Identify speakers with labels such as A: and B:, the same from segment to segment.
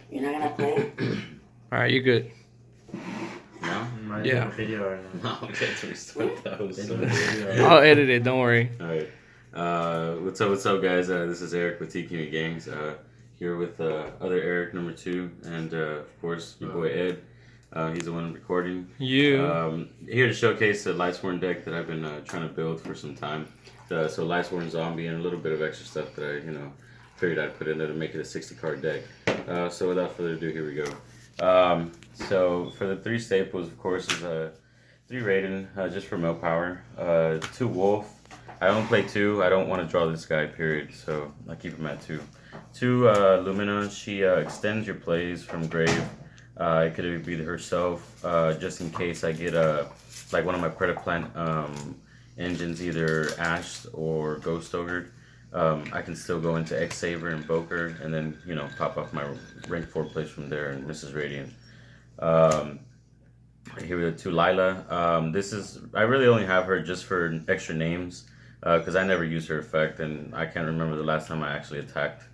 A: You're not gonna play?
B: All right, you're good.
C: No?
B: Yeah.
D: Video right now.
C: No, okay, to restart that was so
B: I'll edit it. Don't worry.
C: Alright. What's up, guys? This is Eric with TQ Gangs. Here with other Eric, number 2, and of course, your boy Ed. He's the one recording. Here to showcase the Lightsworn deck that I've been trying to build for some time. So Lightsworn Zombie and a little bit of extra stuff that I, figured I'd put in there to make it a 60-card deck. So without further ado, here we go. So for the 3 staples, of course, is 3 Raiden, just for mill power. 2 Wolf. I only play 2. I don't want to draw this guy, period. So I keep him at 2. 2 Lumina. She extends your plays from grave. It could be herself, just in case I get like one of my Predaplant engines, either Ashed or Ghost Ogre. I can still go into X-Saver, Invoker, and then, pop off my rank 4 plays from there and Mrs. Radiant. Here we go, 2 Lila. I really only have her just for extra names, because I never use her effect, and I can't remember the last time I actually attacked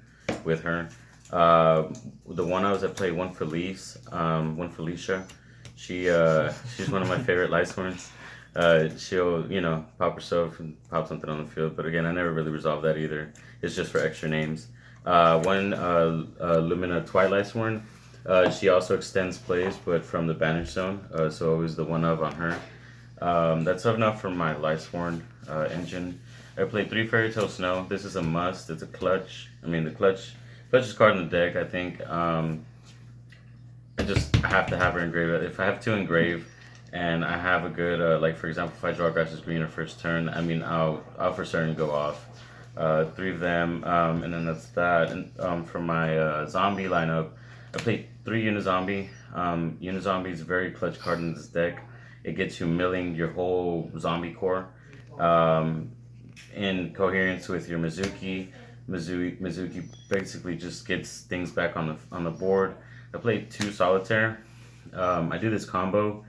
C: with her. The one I play one Felicia. She's one of my favorite Lightsworns. She'll, pop herself and pop something on the field, but again, I never really resolve that either. It's just for extra names. One Lumina Twilight Sworn. She also extends plays, but from the Banish Zone, so always the one of on her. That's enough for my Lightsworn engine. I played 3 Fairy Tale Snow. This is a must. It's a clutch. The clutchest card in the deck, I think. I have to have her engraved. If I have 2 engraved, and I have a good, like for example, if I draw Grass's Green or first turn, I'll for certain go off. 3 of them, and then that's that. And for my zombie lineup, I played 3 Unizombie. Unizombie is a very clutch card in this deck. It gets you milling your whole zombie core. In coherence with your Mizuki. Mizuki basically just gets things back on the board. I played 2 Solitaire. I do this combo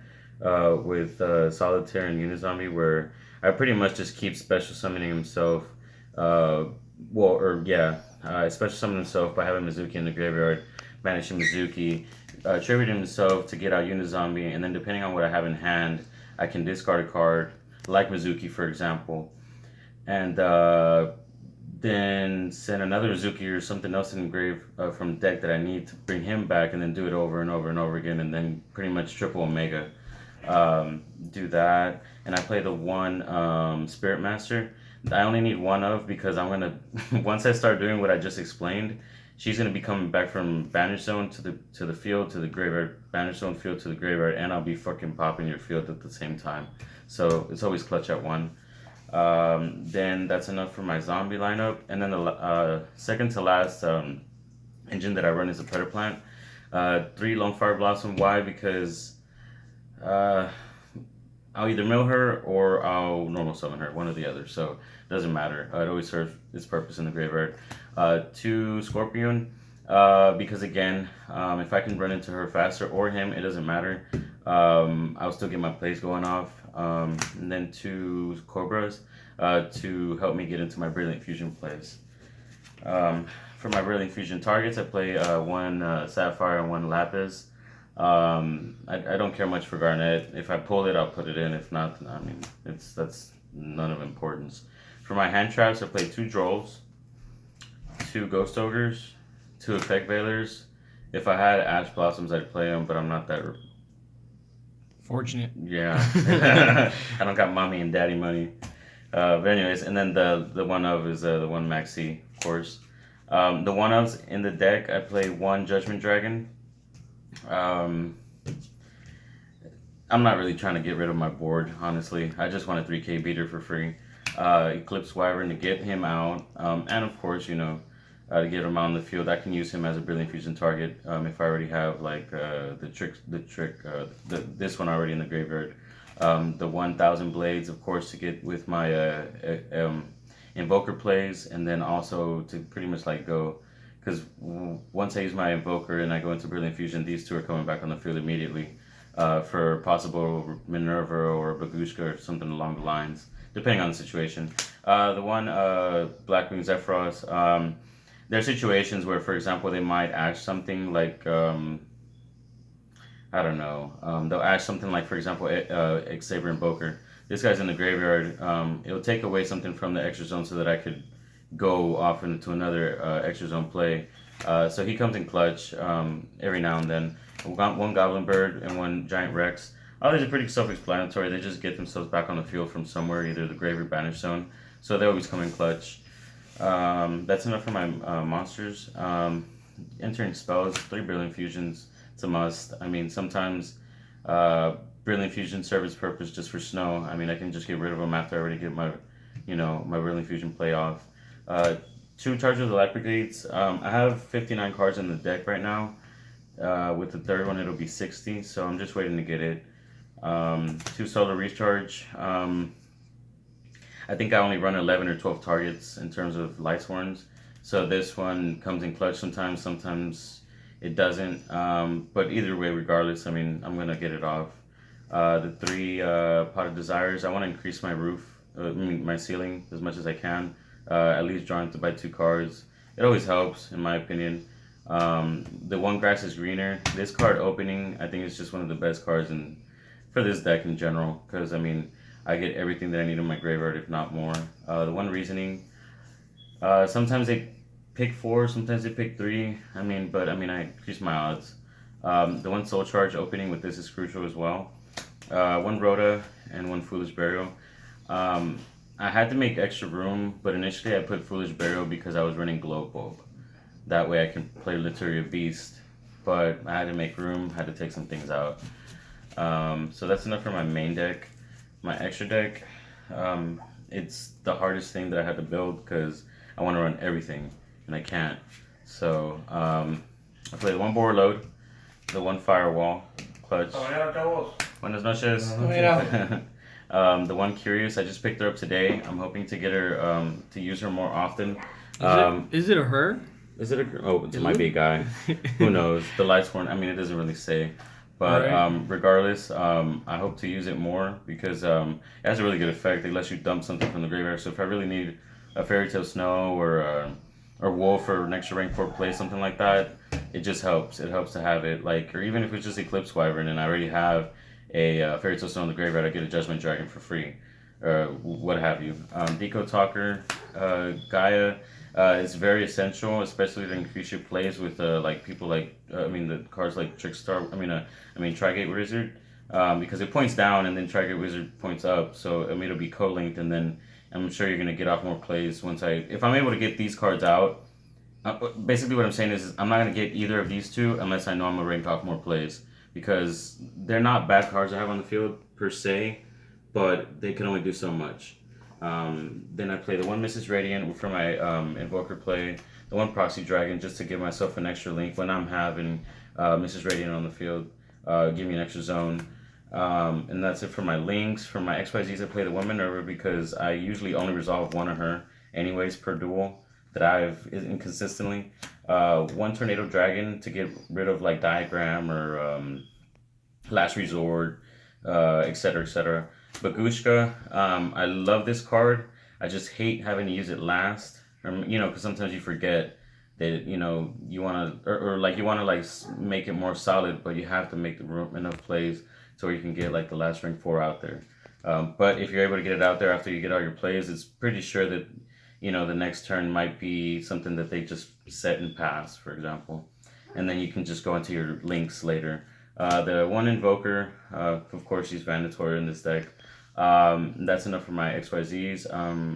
C: with Solitaire and Unizombie where I pretty much just keep special summoning himself. Special summon himself by having Mizuki in the graveyard, banishing Mizuki, tributing himself to get out Unizombie, and then depending on what I have in hand, I can discard a card, like Mizuki for example, and then send another Mizuki or something else in the grave from deck that I need to bring him back, and then do it over and over and over again, and then pretty much triple Omega. Do that, and I play the 1 Spirit Master. I only need 1 of, because I'm gonna once I start doing what I just explained, she's gonna be coming back from Banish Zone to the field to the graveyard, Banish Zone field to the graveyard, and I'll be fucking popping your field at the same time. So it's always clutch at 1. Then that's enough for my zombie lineup, and then the second to last engine that I run is a Predaplant. 3 Lone Fire Blossom. Why? Because I'll either mill her or I'll normal summon her, one or the other. So it doesn't matter. It always serves its purpose in the graveyard. 2 Scorpion, because again, if I can run into her faster or him, it doesn't matter. I'll still get my plays going off. And then 2 Cobras to help me get into my Brilliant Fusion plays. For my Brilliant Fusion targets, I play 1 Sapphire and 1 Lapis. I don't care much for Garnet. If I pull it, I'll put it in. If not, that's none of importance. For my hand traps, I play 2 Drolls, 2 Ghost Ogres, 2 Effect Veilers. If I had Ash Blossoms, I'd play them, but I'm not that
B: fortunate.
C: Yeah, I don't got mommy and daddy money. But anyways, and then the 1 of is the 1 Maxi, of course. The 1 ofs in the deck, I play 1 Judgment Dragon. I'm not really trying to get rid of my board, honestly. I just want a 3K beater for free. Eclipse Wyvern to get him out, and of course, to get him out on the field. I can use him as a Brilliant Fusion target if I already have like this one already in the graveyard. The 1,000 Blades, of course, to get with my Invoker plays, and then also to pretty much like go. Because once I use my Invoker and I go into Brilliant Fusion, these 2 are coming back on the field immediately for possible Minerva or Bagushka or something along the lines, depending on the situation. The 1 Blackwing Zephyros, there are situations where, for example, they might ash something like I don't know. They'll ash something like, for example, Xavier Invoker. This guy's in the graveyard. It'll take away something from the extra zone so that I could go off into another extra zone play. So he comes in clutch every now and then. We got one Goblin Bird and one Giant Rex. Others are pretty self-explanatory. They just get themselves back on the field from somewhere, either the grave or banish zone. So they always come in clutch. That's enough for my monsters. Entering spells, 3 Brilliant Fusions. It's a must. I mean, sometimes Brilliant Fusion serve its purpose just for snow. I mean, I can just get rid of them after I already get my, my Brilliant Fusion play off. 2 Charges of the Light Brigades. I have 59 cards in the deck right now. With the third one, it'll be 60, so I'm just waiting to get it. 2 Solar Recharge. I think I only run 11 or 12 targets in terms of Lightsworns. So this one comes in clutch sometimes it doesn't. But either way, regardless, I mean, I'm going to get it off. The 3 Pot of Desires, I want to increase my roof, my ceiling as much as I can. At least drawing to buy 2 cards. It always helps, in my opinion. The 1 Grass is Greener. This card opening, I think, is just one of the best cards for this deck in general. Because, I mean, I get everything that I need in my graveyard, if not more. The 1 Reasoning. Sometimes they pick 4, sometimes they pick 3. I increase my odds. The 1 Soul Charge opening with this is crucial as well. 1 Rhoda and 1 Foolish Burial. I had to make extra room, but initially I put Foolish Burial because I was running Glow Bulb. That way I can play Literia Beast. But I had to make room, had to take some things out. So that's enough for my main deck. My extra deck, it's the hardest thing that I had to build because I want to run everything, and I can't. So I play the 1 Borreload, the 1 Firewall, Clutch. Buenas noches. The 1 Curious, I just picked her up today. I'm hoping to get her, to use her more often.
B: Is it a her?
C: Is it a girl? Oh, it might be a guy. Who knows? The Lightsworn, I mean, it doesn't really say. But regardless, I hope to use it more because it has a really good effect. It lets you dump something from the graveyard. So if I really need a Fairy Tale Snow or Wolf or an extra rank 4 play, something like that, it just helps. It helps to have it. Like, or even if it's just Eclipse Wyvern and I already have a Fairy Tale Snow in the graveyard, I get a Judgment Dragon for free. Or what have you. Deco Talker, Gaia. It's very essential, especially to increase your plays with like people like the cards like Trickstar. Trigate Wizard, because it points down and then Trigate Wizard points up. So it'll be co-linked, and then I'm sure you're gonna get off more plays if I'm able to get these cards out. Basically, what I'm saying is I'm not gonna get either of these 2 unless I know I'm gonna rank off more plays because they're not bad cards I have on the field per se, but they can only do so much. Then I play the 1 Mrs. Radiant for my Invoker play, the 1 Proxy Dragon just to give myself an extra link when I'm having Mrs. Radiant on the field, give me an extra zone. And that's it for my links. For my XYZs, I play the 1 Minerva because I usually only resolve 1 of her anyways per duel that I've inconsistently. 1 Tornado Dragon to get rid of like Diagram or Last Resort, etc., etc. Bagushka, I love this card. I just hate having to use it last. Because sometimes you forget that, you want to, or like you want to like make it more solid, but you have to make the room enough plays so you can get like the last rank 4 out there. But if you're able to get it out there after you get all your plays, it's pretty sure that, the next turn might be something that they just set and pass, for example. And then you can just go into your links later. The 1 Invoker, of course, she's mandatory in this deck. That's enough for my XYZs.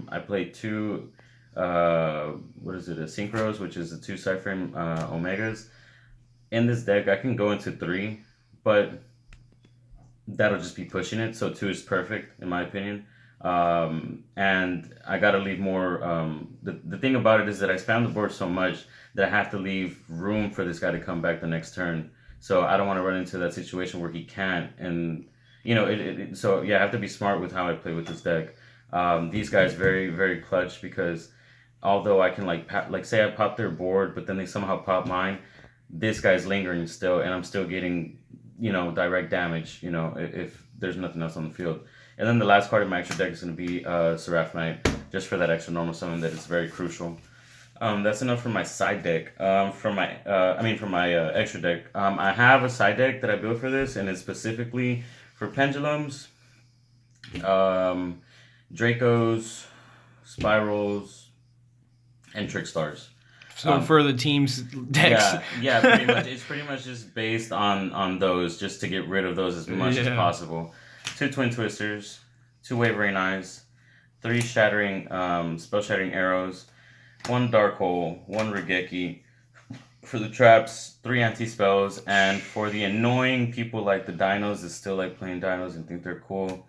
C: I played 2, a Synchros, which is the 2 Cyframe Omegas. In this deck, I can go into 3, but that'll just be pushing it. So 2 is perfect, in my opinion. And I gotta leave more. The thing about it is that I spam the board so much that I have to leave room for this guy to come back the next turn. So I don't want to run into that situation where he can't. And so I have to be smart with how I play with this deck. These guys very, very clutch because although I can say I pop their board, but then they somehow pop mine, this guy's lingering still, and I'm still getting direct damage. If there's nothing else on the field. And then the last card of my extra deck is going to be Seraph Knight, just for that extra normal summon that is very crucial. That's enough for my side deck. For my extra deck. I have a side deck that I built for this, and it's specifically for pendulums, um, Dracos, spirals, and trick stars.
B: So for the team's decks.
C: Yeah, pretty much. It's pretty much just based on those, just to get rid of those as much as possible. 2 twin twisters, 2 wavering eyes, 3 spell shattering arrows, 1 dark hole, 1 Regeki. For the traps, 3 anti spells, and for the annoying people like the dinos that still like playing dinos and think they're cool,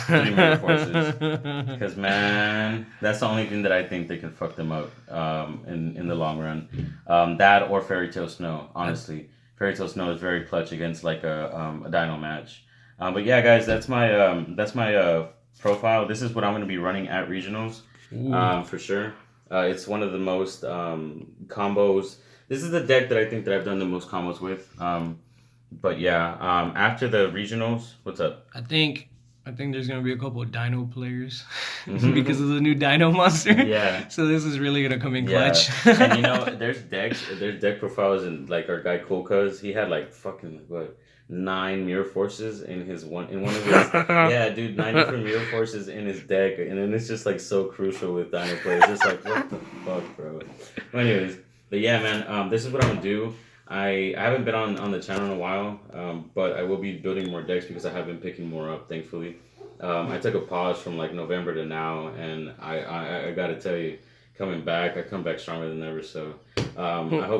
C: 3 mirror forces. Because man, that's the only thing that I think they can fuck them up in the long run. That or Fairy Tale Snow. Honestly, Fairy Tale Snow is very clutch against like a dino match. But yeah, guys, that's my profile. This is what I'm going to be running at regionals for sure. It's one of the most combos. This is the deck that I think that I've done the most combos with. But yeah, after the regionals, what's up?
B: I think there's gonna be a couple of Dino players because of the new Dino monster.
C: Yeah.
B: So this is really gonna come in clutch.
C: And you know, there's deck profiles, and like our guy Cool Cuz, he had like fucking 9 mirror forces in one of his yeah, dude, 9 different mirror forces in his deck, and then it's just like so crucial with Dino players. Just like what the fuck, bro. Anyways, but yeah, man, this is what I'm gonna do. I haven't been on the channel in a while, but I will be building more decks because I have been picking more up, thankfully. I took a pause from like November to now, and I gotta tell you, I come back stronger than ever. So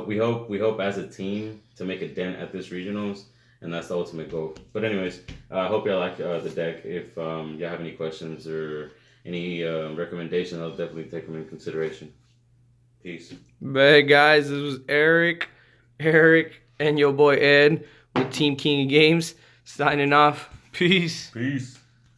C: we hope as a team to make a dent at this regionals, and that's the ultimate goal. But anyways, I hope y'all like the deck. If y'all have any questions or any recommendations, I'll definitely take them in consideration. Peace.
B: But hey guys, this was Eric, and your boy Ed with Team King of Games signing off. Peace.
C: Peace.